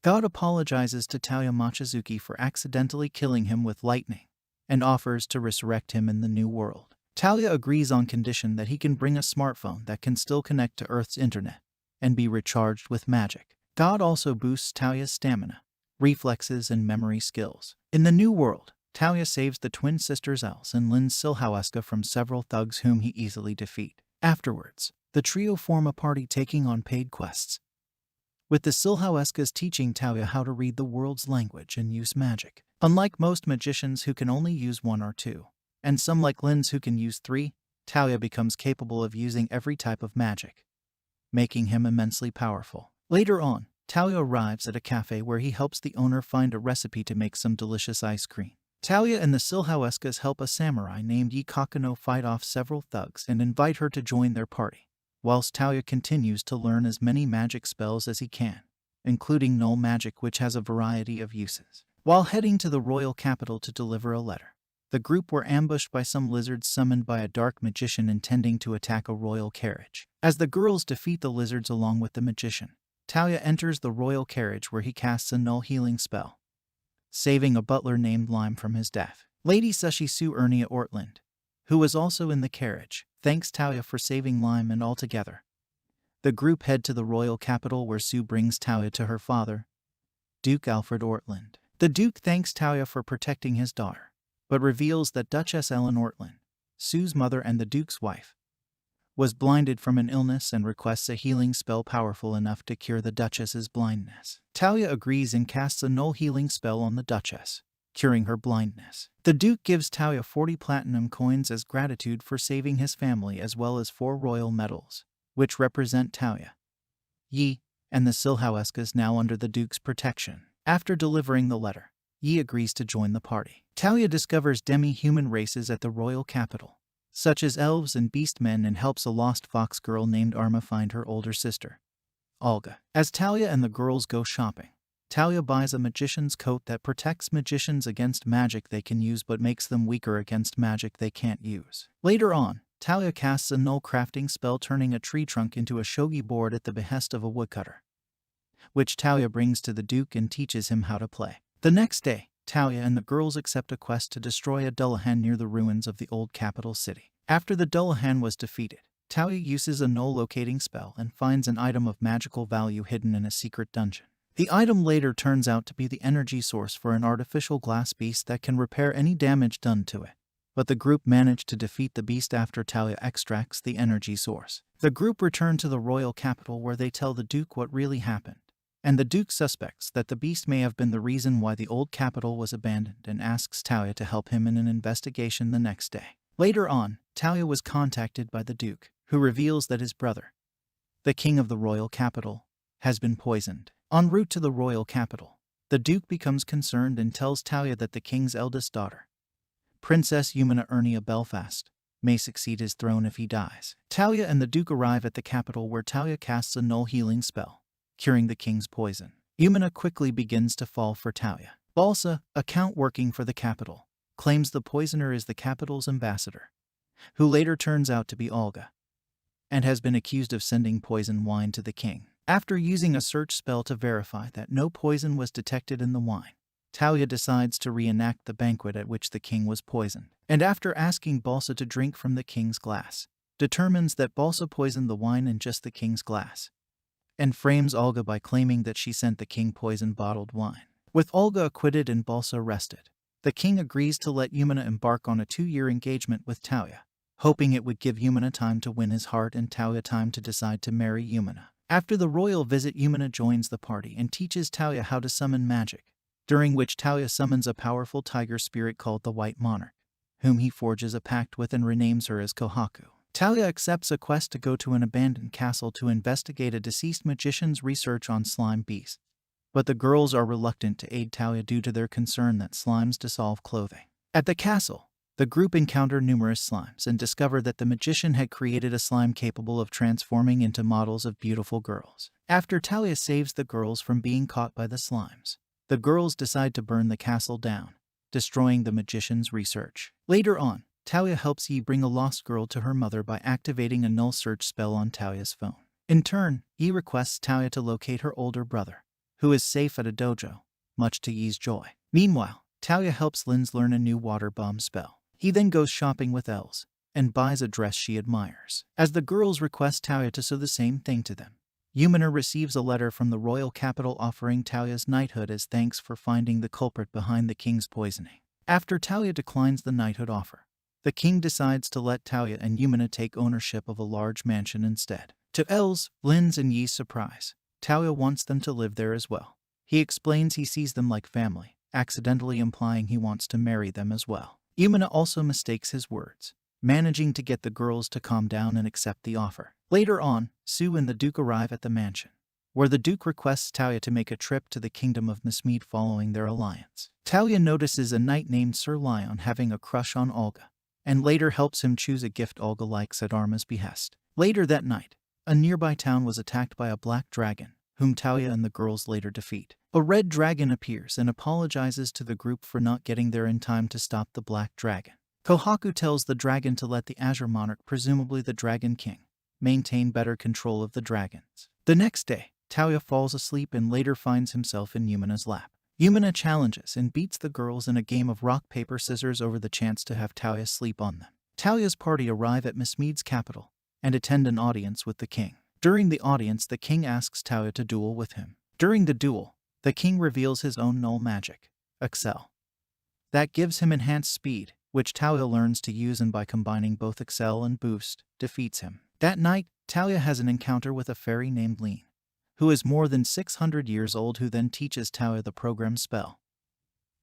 God apologizes to Talia Mochizuki for accidentally killing him with lightning and offers to resurrect him in the new world. Talia agrees on condition that he can bring a smartphone that can still connect to Earth's internet and be recharged with magic. God also boosts Talia's stamina, reflexes, and memory skills. In the new world, Talia saves the twin sisters Els and Lynn Silhaueska from several thugs whom he easily defeats. Afterwards, the trio form a party taking on paid quests, with the Silhaueskas teaching Talia how to read the world's language and use magic. Unlike most magicians who can only use one or two, and some like Lynn's who can use three, Talia becomes capable of using every type of magic, making him immensely powerful. Later on, Talia arrives at a cafe where he helps the owner find a recipe to make some delicious ice cream. Talia and the Silhaueskas help a samurai named Yi Kakano fight off several thugs and invite her to join their party, whilst Talia continues to learn as many magic spells as he can, including null magic, which has a variety of uses. While heading to the royal capital to deliver a letter, the group were ambushed by some lizards summoned by a dark magician intending to attack a royal carriage. As the girls defeat the lizards along with the magician, Talia enters the royal carriage where he casts a null healing spell, saving a butler named Lime from his death. Lady Sushi Sue Ernia Ortland, who was also in the carriage, thanks Talia for saving Lime, and altogether, the group head to the royal capital where Sue brings Talia to her father, Duke Alfred Ortland. The Duke thanks Talia for protecting his daughter, but reveals that Duchess Ellen Ortland, Sue's mother and the Duke's wife, was blinded from an illness and requests a healing spell powerful enough to cure the Duchess's blindness. Talia agrees and casts a null healing spell on the Duchess, curing her blindness. The Duke gives Talia 40 platinum coins as gratitude for saving his family, as well as 4 royal medals, which represent Talia, Yi, and the Silhaueskas now under the Duke's protection. After delivering the letter, Yi agrees to join the party. Talia discovers demi-human races at the royal capital, such as elves and beastmen, and helps a lost fox girl named Arma find her older sister, Olga. As Talia and the girls go shopping, Talia buys a magician's coat that protects magicians against magic they can use but makes them weaker against magic they can't use. Later on, Talia casts a null crafting spell turning a tree trunk into a shogi board at the behest of a woodcutter, which Talia brings to the Duke and teaches him how to play. The next day, Talia and the girls accept a quest to destroy a Dullahan near the ruins of the old capital city. After the Dullahan was defeated, Talia uses a null locating spell and finds an item of magical value hidden in a secret dungeon. The item later turns out to be the energy source for an artificial glass beast that can repair any damage done to it, but the group managed to defeat the beast after Talia extracts the energy source. The group return to the royal capital where they tell the Duke what really happened, and the Duke suspects that the beast may have been the reason why the old capital was abandoned and asks Talia to help him in an investigation the next day. Later on, Talia was contacted by the Duke, who reveals that his brother, the king of the royal capital, has been poisoned. En route to the royal capital, the Duke becomes concerned and tells Talia that the king's eldest daughter, Princess Eumena Ernia Belfast, may succeed his throne if he dies. Talia and the Duke arrive at the capital where Talia casts a null healing spell, curing the king's poison. Eumena quickly begins to fall for Talia. Balsa, a count working for the capital, claims the poisoner is the capital's ambassador, who later turns out to be Olga, and has been accused of sending poison wine to the king. After using a search spell to verify that no poison was detected in the wine, Talia decides to reenact the banquet at which the king was poisoned, and after asking Balsa to drink from the king's glass, determines that Balsa poisoned the wine in just the king's glass, and frames Olga by claiming that she sent the king poisoned bottled wine. With Olga acquitted and Balsa arrested, the king agrees to let Eumena embark on a 2-year engagement with Talia, hoping it would give Eumena time to win his heart and Talia time to decide to marry Eumena. After the royal visit, Eumena joins the party and teaches Talia how to summon magic, during which Talia summons a powerful tiger spirit called the White Monarch, whom he forges a pact with and renames her as Kohaku. Talia accepts a quest to go to an abandoned castle to investigate a deceased magician's research on slime beasts, but the girls are reluctant to aid Talia due to their concern that slimes dissolve clothing. At the castle, the group encounter numerous slimes and discover that the magician had created a slime capable of transforming into models of beautiful girls. After Talia saves the girls from being caught by the slimes, the girls decide to burn the castle down, destroying the magician's research. Later on, Talia helps Yi bring a lost girl to her mother by activating a null search spell on Talia's phone. In turn, Yi requests Talia to locate her older brother, who is safe at a dojo, much to Yi's joy. Meanwhile, Talia helps Linz learn a new water bomb spell. He then goes shopping with Els and buys a dress she admires. As the girls request Talia to sew the same thing to them, Yumina receives a letter from the royal capital offering Talia's knighthood as thanks for finding the culprit behind the king's poisoning. After Talia declines the knighthood offer, the king decides to let Talia and Yumina take ownership of a large mansion instead. To Els, Linz, and Yi's surprise, Talia wants them to live there as well. He explains he sees them like family, accidentally implying he wants to marry them as well. Yumina also mistakes his words, managing to get the girls to calm down and accept the offer. Later on, Sue and the Duke arrive at the mansion, where the Duke requests Talia to make a trip to the kingdom of Mismead following their alliance. Talia notices a knight named Sir Lion having a crush on Olga, and later helps him choose a gift Olga likes at Arma's behest. Later that night, a nearby town was attacked by a black dragon, whom Talia and the girls later defeat. A red dragon appears and apologizes to the group for not getting there in time to stop the black dragon. Kohaku tells the dragon to let the Azure Monarch, presumably the Dragon King, maintain better control of the dragons. The next day, Talia falls asleep and later finds himself in Yumina's lap. Yumina challenges and beats the girls in a game of rock, paper, scissors over the chance to have Talia sleep on them. Talia's party arrive at Mismead's capital and attend an audience with the king. During the audience, the king asks Talia to duel with him. During the duel, the king reveals his own null magic, Excel. That gives him enhanced speed, which Talia learns to use, and by combining both Excel and Boost, defeats him. That night, Talia has an encounter with a fairy named Lean, who is more than 600 years old, who then teaches Talia the program spell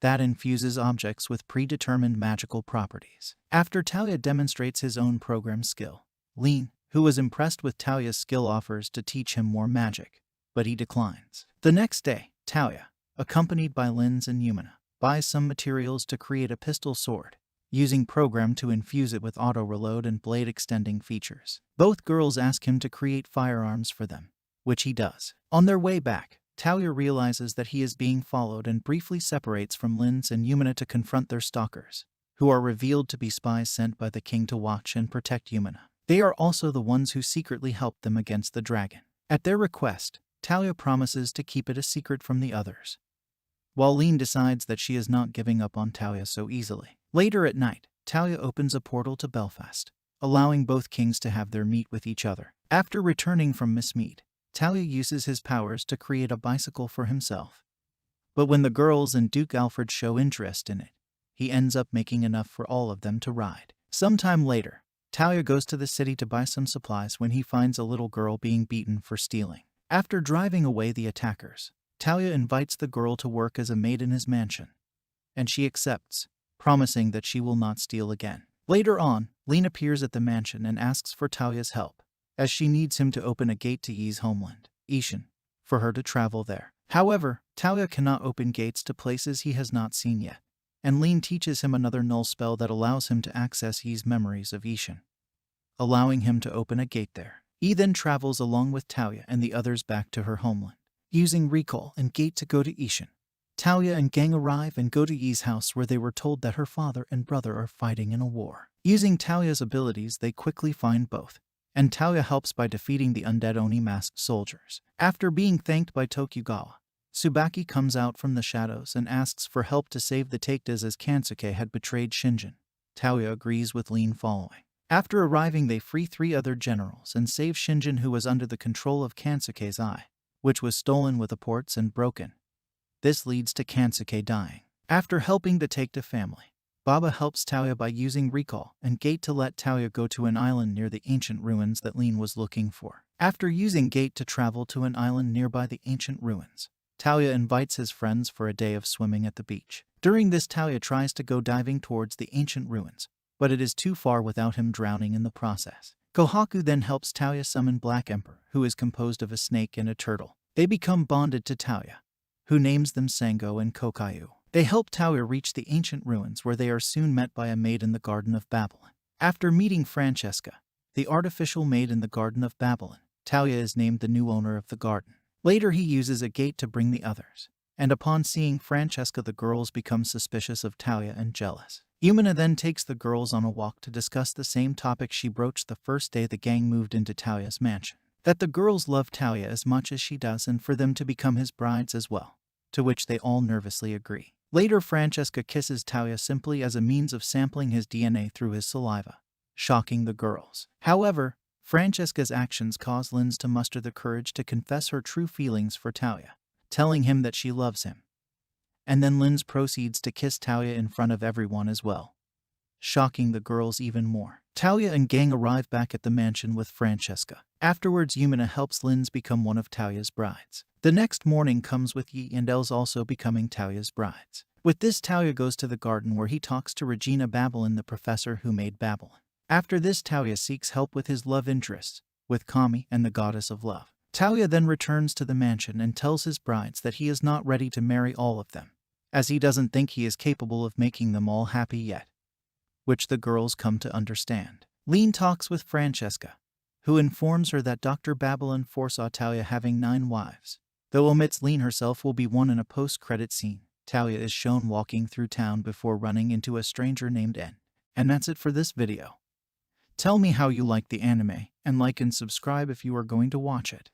that infuses objects with predetermined magical properties. After Talia demonstrates his own program skill, Lean, who was impressed with Talia's skill, offers to teach him more magic, but he declines. The next day, Talia, accompanied by Linz and Yumina, buys some materials to create a pistol sword, using program to infuse it with auto-reload and blade extending features. Both girls ask him to create firearms for them, which he does. On their way back, Talia realizes that he is being followed and briefly separates from Linz and Yumina to confront their stalkers, who are revealed to be spies sent by the king to watch and protect Yumina. They are also the ones who secretly helped them against the dragon. At their request, Talia promises to keep it a secret from the others, while Lean decides that she is not giving up on Talia so easily. Later at night, Talia opens a portal to Belfast, allowing both kings to have their meet with each other. After returning from Mismead, Talia uses his powers to create a bicycle for himself. But when the girls and Duke Alfred show interest in it, he ends up making enough for all of them to ride. Sometime later, Talia goes to the city to buy some supplies when he finds a little girl being beaten for stealing. After driving away the attackers, Talia invites the girl to work as a maid in his mansion, and she accepts, promising that she will not steal again. Later on, Lean appears at the mansion and asks for Talia's help, as she needs him to open a gate to Yi's homeland, Ishan, for her to travel there. However, Talia cannot open gates to places he has not seen yet, and Lean teaches him another null spell that allows him to access Yi's memories of Ishan, allowing him to open a gate there. Yi then travels along with Talia and the others back to her homeland, using recall and gate to go to Ishan. Talia and gang arrive and go to Yi's house, where they were told that her father and brother are fighting in a war. Using Talia's abilities, they quickly find both, and Talia helps by defeating the undead Oni masked soldiers. After being thanked by Tokugawa, Tsubaki comes out from the shadows and asks for help to save the Takedas, as Kansuke had betrayed Shinjin. Talia agrees with Lean following. After arriving, they free 3 other generals and save Shinjin, who was under the control of Kansuke's eye, which was stolen with apports and broken. This leads to Kansuke dying. After helping the Takeda family, Baba helps Talia by using recall and gate to let Talia go to an island near the ancient ruins that Lean was looking for. After using gate to travel to an island nearby the ancient ruins, Talia invites his friends for a day of swimming at the beach. During this, Talia tries to go diving towards the ancient ruins, but it is too far without him drowning in the process. Kohaku then helps Talia summon Black Emperor, who is composed of a snake and a turtle. They become bonded to Talia, who names them Sango and Kokayu. They help Talia reach the ancient ruins, where they are soon met by a maid in the Garden of Babylon. After meeting Francesca, the artificial maid in the Garden of Babylon, Talia is named the new owner of the garden. Later, he uses a gate to bring the others, and upon seeing Francesca, the girls become suspicious of Talia and jealous. Yumina then takes the girls on a walk to discuss the same topic she broached the first day the gang moved into Talia's mansion. that the girls love Talia as much as she does and for them to become his brides as well, to which they all nervously agree. Later, Francesca kisses Talia simply as a means of sampling his DNA through his saliva, shocking the girls. However, Francesca's actions cause Linz to muster the courage to confess her true feelings for Talia, telling him that she loves him. And then Linz proceeds to kiss Talia in front of everyone as well, shocking the girls even more. Talia and gang arrive back at the mansion with Francesca. Afterwards, Yumina helps Linz become one of Talia's brides. The next morning comes with Yi and Els also becoming Talia's brides. With this, Talia goes to the garden where he talks to Regina Babylon, the professor who made Babylon. After this, Talia seeks help with his love interests, with Kami and the goddess of love. Talia then returns to the mansion and tells his brides that he is not ready to marry all of them, as he doesn't think he is capable of making them all happy yet, which the girls come to understand. Lean talks with Francesca, who informs her that Dr. Babylon foresaw Talia having 9 wives, though omits Lean herself will be one in a post-credit scene. Talia is shown walking through town before running into a stranger named N. And that's it for this video. Tell me how you like the anime, and like and subscribe if you are going to watch it.